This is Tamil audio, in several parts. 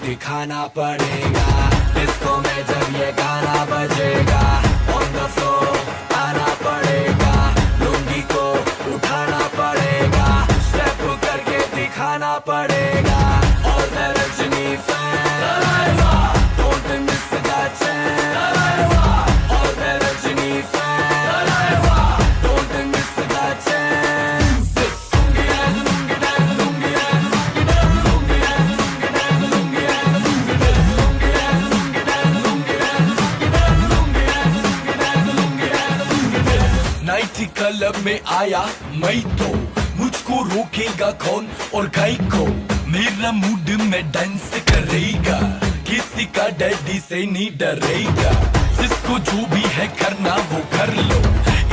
दिखाना पड़ेगा डिस्को में जब ये गाना बजेगा ऑन द फ्लोर आना पड़ेगा लुंगी को उठाना पड़ेगा स्टेप करके दिखाना पड़ेगा और Rajni fan. Don't miss that chance. All the Rajini fan. Don't miss that chance. Lungi dance, lungi dance, lungi dance, lungi dance, lungi dance, lungi dance, lungi dance, lungi dance, lungi dance, lungi dance, lungi dance, lungi dance, lungi dance, lungi dance. Night club में आया मैं तो मुझको रोकेगा कौन और गाय को मेरा मूड में डांस करेगा किसी का डैडी से नहीं डरेगा जिसको जो भी है करना वो कर लो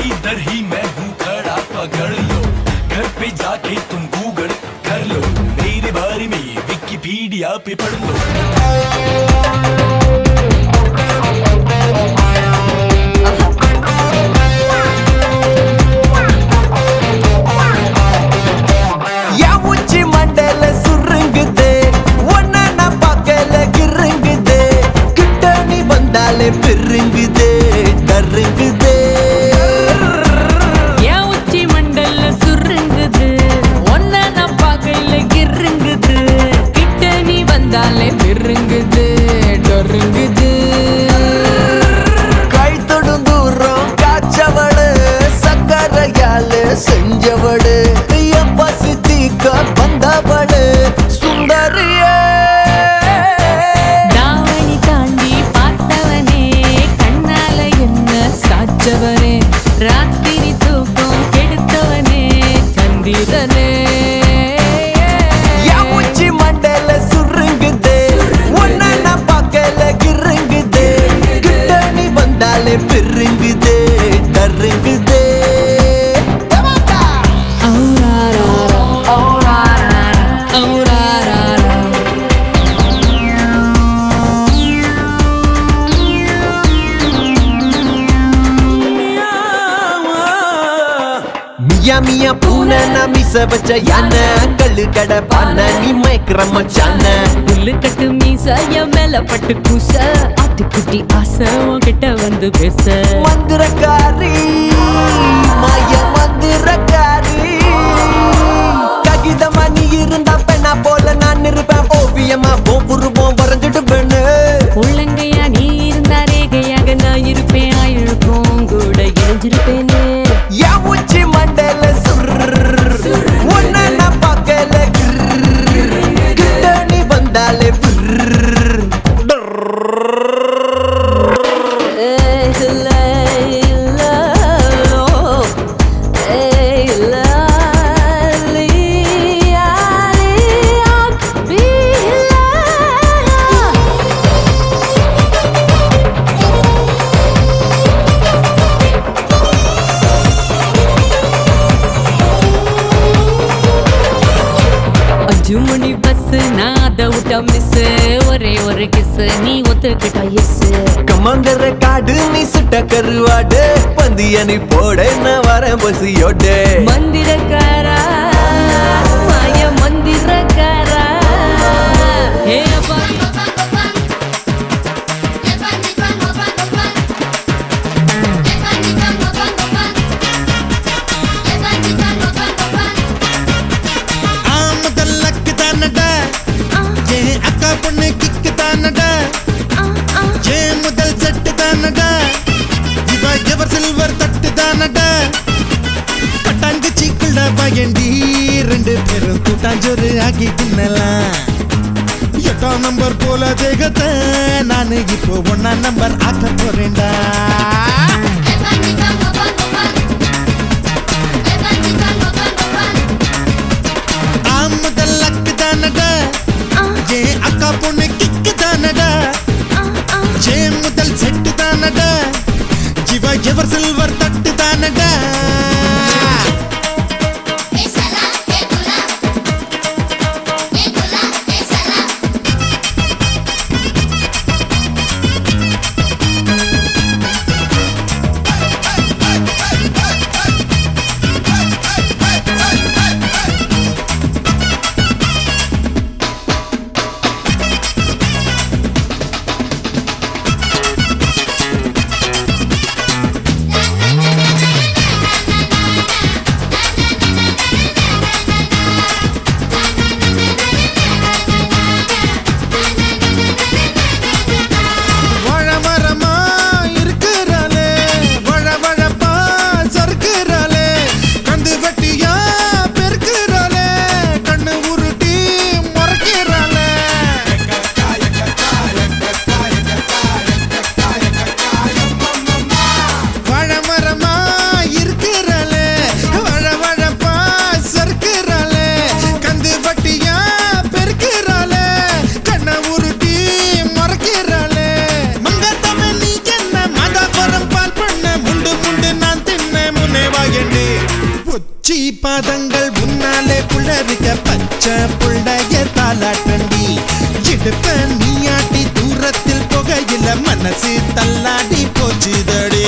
इधर ही मैं हूँ खड़ा पकड़ लो घर पे जाके तुम गूगल कर लो मेरे बारे में विकिपीडिया पे पढ़ लो பெருங்குதே தருங்குதே என் உச்சி மண்டல சுருங்குது ஒன்ன நான் பார்க்கல கிருங்குது கிட்ட நீ வந்தாலே பெருங்குது டொருங்குது கை தொடும் தூரம் காய்ச்சவடு சக்கரையால செஞ்சவடு என் பசி தீக்க வந்தவடு சுந்தரியே சாச்சவனே ராத்திரி தூக்கம் கெடுத்தவனே சந்திரனே என் உச்சி மண்டல சுருங்குதே ஒன்ன நான் பார்க்கல கிருங்குதே கிட்ட நீ வந்தாலே பெருங்குதே தருங்குதே மியா மியா பூனை நான் மிச வச்ச யானை கல்லு கடை பானை நீ மயக்கிற மச்சான புல்லு கட்டு மீச என் மேல பட்டு கூச ஆட்டுக்குட்டி ஆசை உன்கிட்ட வந்து பேச மந்திரக்காரி மாய மந்திரக்காரி ககிதமா நீ இருந்தா பெண்ணா போல நான் இருப்பேன் ஓவியமா ஒவ்வொருவோம் வரைஞ்சிடுவேன்னு உள்ளங்கையா நீ இருந்தா ரேகையாக நான் இருப்பேன் ஆயிழுக்கும் கூட இணைஞ்சிருப்பேனே என் உச்சி மண்டல ஒன்ன நான் பார்க்கல கிட்ட நீ வந்தாலே மணி பஸ் நான் அதை விட்டா மிஸ் ஒரே ஒரு கிஸ் நீ ஒத்துக்கிட்டா எஸ் கமாந்தர காடு நீ சுட்ட கருவாடு பந்திய நீ போட நான் வரேன் பசியோட மந்திரக்காரா மாய மந்திரக்காரா ஹே அப்பா பொண்ணு கிக்கு தானடா ஏ முதல் செட்டு தானடா இவ எவர் சில்வர் தட்டு தானடா பட்டாங்கு சீக்குள்ள பயண்டி ரெண்டு பேரும் கூட்டாஞ்சோறு ஆக்கி தின்னலாம் 8ஆம் நம்பர் போல தேகத்தை நானு இப்போ 1ஆம் நம்பர் ஆக்க போறேன்டா முதல் லக்கு தானடா ஏ அக்கா பொண்ணு கிக்கு தானடா ஏ முதல் செட்டு தானடா இவ எவர் சில்வர் தட்டு தானடா பாதங்கள் முன்னாலே புள்ளரிக்க பச்சை புள்ளைய தாலாட்டண்டி இடுப்ப நீயாட்டி தூரத்தில் புகையில மனசு தள்ளாடி போச்சுதடி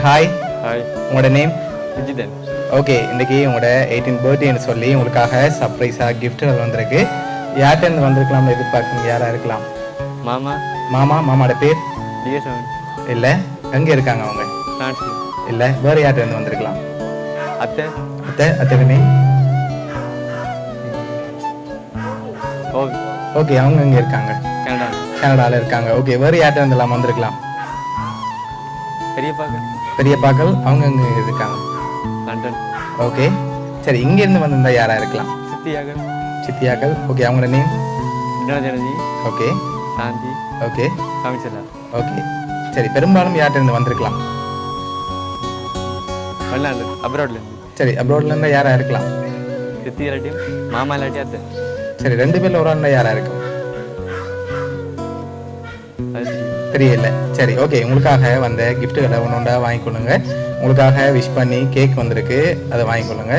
ஹாய் ஹாய் உங்களோட நேம் விஜிதன். ஓகே இன்றைக்கி உங்களோட 18th பர்த்டேன்னு சொல்லி உங்களுக்காக சர்ப்ரைஸாக கிஃப்ட்டுகள் வந்திருக்கு. யார்கிட்டேருந்து வந்திருக்கலாம்னு எதிர்பார்க்குறீங்க? யாராக இருக்கலாம்? மாமா மாமாவோட பேர் டிஎஸ்எவன் இல்லை, எங்கே இருக்காங்க அவங்க? ஃப்ரான்ஸ். இல்லை, வேறு யார்கிட்டேருந்து வந்திருக்கலாம்? அத்தை அத்தை நேம் ஓவி ஓகே, அவங்க எங்கே இருக்காங்க? கனடா. கனடாவில் இருக்காங்க. ஓகே, வேறு யார்கிட்டேருந்துலாம் வந்திருக்கலாம்? பெரியப்பாக்கள் அவங்க எங்கே இருக்காங்க? லண்டன். ஓகே சரி, இங்கேருந்து வந்திருந்தா யாராக இருக்கலாம்? சித்தியாக்கள். ஓகே, அவங்களோட நேம்? வினோதனதி. ஓகே. சாந்தி. ஓகே. காமிச்சலா. ஓகே சரி, பெரும்பாலும் யார்கிட்டேருந்து வந்திருக்கலாம்? வெளிநாடு, அப்ராட்லேருந்து. சரி, அப்ராட்லேருந்து யாராக இருக்கலாம்? சித்தி இல்லாட்டியும் மாமா இல்லாட்டி அத்தை. சரி, 2 பேரில் ஒரு ஆள் யாராக இருக்கும்? அது தெரியல. சரி ஓகே, உங்களுக்காக வந்த கிஃப்ட்டுகளை ஒன்று வாங்கிக்கொள்ளுங்க. உங்களுக்காக விஷ் பண்ணி கேக் வந்திருக்கு, அதை வாங்கிக்கொள்ளுங்க.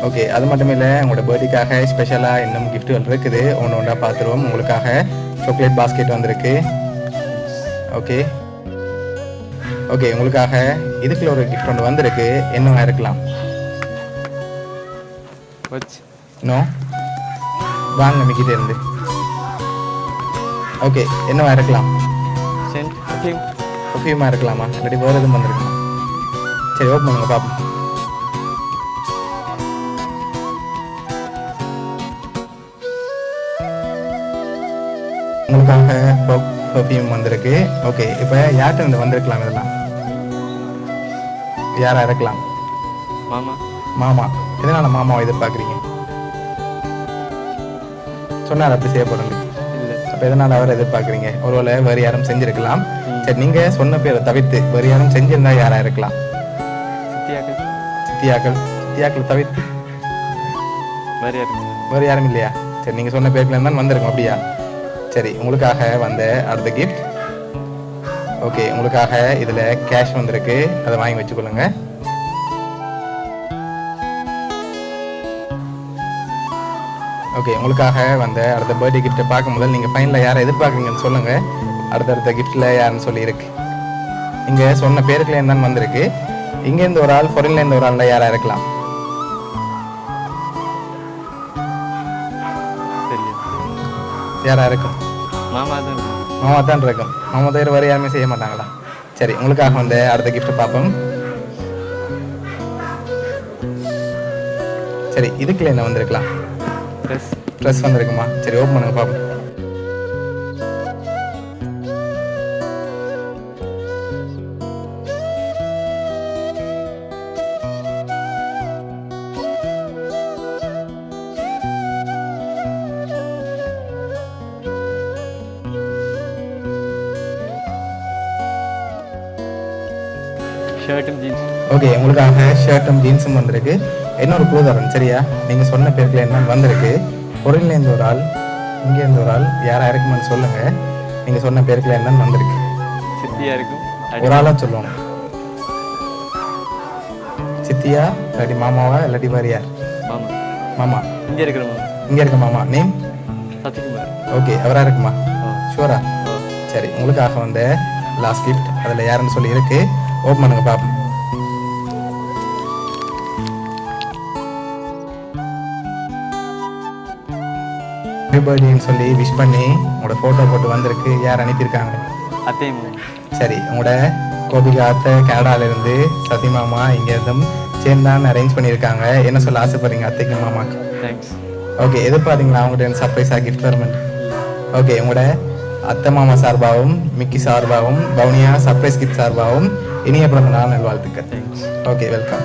ஓகே, அது மட்டும் இல்லை, உங்களோட பர்த்டேக்காக ஸ்பெஷலாக இன்னும் கிஃப்ட்டுகள் இருக்குது, ஒன்று பார்த்துருவோம். உங்களுக்காக சாக்லேட் பாஸ்கெட் வந்திருக்கு. ஓகே ஓகே, உங்களுக்காக இதுக்குள்ள ஒரு கிஃப்ட் ஒன்று வந்திருக்கு. என்னவா இருக்கலாம்? இன்னும் வாங்க மிக்கிட்டே இருந்து. ஓகே, என்னவா இருக்கலாம்? பர்ஃப்யூமாக இருக்கலாமா? இல்லாட்டி வேறு எதுவும் வந்திருக்குமா? சரி, ஓப்பன் பண்ணுங்க பார்ப்போம். உங்களுக்காக பர்ஃப்யூம் வந்திருக்கு. ஓகே, இப்போ யார்கிட்ட இருந்து வந்திருக்கலாம்? இதெல்லாம் யாராக இருக்கலாம்? மாமா. எதனால மாமாவை எதிர்பார்க்குறீங்க? சொன்னார் அப்படி செய்யப்படுங்க. அப்போ எதனால அவரை எதிர்பார்க்குறீங்க? ஒருவேளை வேறு யாரும் செஞ்சிருக்கலாம். சரி, நீங்கள் சொன்ன பேரை தவிர்த்து வேறு யாரும் செஞ்சிருந்தா யாராக இருக்கலாம்? சித்தியாக்கள் தவிர்த்து வேறு யாரும் இல்லையா? சரி, நீங்கள் சொன்ன பேருக்குல இருந்தால் வந்திருக்கும். அப்படியா? சரி, உங்களுக்காக வந்த அடுத்த கிஃப்ட். ஓகே, உங்களுக்காக இதில் கேஷ் வந்திருக்கு, அதை வாங்கி வச்சுக்கொள்ளுங்க. ஓகே, உங்களுக்காக வந்த அடுத்த பர்த்டே கிஃப்ட்டை பார்க்கும் முதல் நீங்கள் ஃபைனலில் யாரை எதிர்பார்க்குறீங்கன்னு சொல்லுங்கள். அடுத்தடுத்த கிஃப்ட்டில் யாருன்னு சொல்லியிருக்கு. இங்கே சொன்ன பேருக்குல இருந்தாலும் வந்திருக்கு. இங்கேருந்து ஒரு ஆள், ஃபாரின்லேருந்து ஒரு ஆளில் யாராக இருக்கலாம்? யாராக இருக்கும்? மாமா தான் இருக்கும். மாமா தவிர வேறு யாருமே செய்ய மாட்டாங்களா? சரி, உங்களுக்காக வந்து அடுத்த கிஃப்ட்டை பார்ப்போம். சரி, இதுக்குள்ள என்ன வந்திருக்கலாம்? ட்ரெஸ் வந்திருக்குமா? சரி, ஓப்பன் பண்ணுங்க பார்ப்போம். ஷர்ட்டும் ஜீன்ஸ். ஓகே, உங்களுக்காக ஷர்ட்டும் ஜீன்ஸும் வந்திருக்கு. இன்னொரு க்ளூ தரேன், சரியா? நீங்கள் சொன்ன பேருக்குல என்ன வந்திருக்கு? பொருள்லேருந்து ஒரு ஆள், இங்கேருந்து ஒரு ஆள் யாரா இருக்குமான்னு சொல்லுங்க. நீங்க சொன்ன பேருக்குள்ள என்னன்னு வந்திருக்கு. சித்தியா இருக்கும் ஒரு ஆளா சொல்லணும். சித்தியா இல்லாட்டி மாமாவா இல்லாட்டி வேறு யார்? மாமா மாமா. இங்க இருக்கிற மாமா இங்க இருக்க மாமா நேம்? சசிகுமார். ஓகே, அவரா இருக்குமா? ஆ. ஷூரா? சரி, உங்களுக்காக வந்த லாஸ்ட் கிஃப்ட் அதில் யாருன்னு சொல்லி இருக்கு. ஓப்பன் பண்ணுங்க பாப்போம். பர்த்டேன்னு சொல்லி விஷ் பண்ணி உங்களோட ஃபோட்டோ போட்டு வந்திருக்கு. யார் அனுப்பியிருக்காங்க? அத்தை மாமா. சரி, உங்களோட கோபிகா அத்தை கனடாலேருந்து, சசி மாமா இங்கேருந்தும் சேர்ந்தான் அரேஞ்ச் பண்ணியிருக்காங்க. என்ன சொல்ல ஆசைப்படுறீங்க அத்தைக்கு மாமாக்கு? தேங்க்ஸ். ஓகே, எதிர்பார்த்தீங்களா அவங்கள்ட்ட சர்ப்ரைஸாக கிஃப்ட் வருமெண்ட்? ஓகே, உங்களோட அத்தை மாமா சார்பாகவும் மிக்கி சார்பாகவும் பவுனியா சர்ப்ரைஸ் கிஃப்ட் சார்பாகவும் இனிய பிறந்த நாள் நல்வாழ்த்துக்கள். தேங்க்ஸ். Okay, welcome.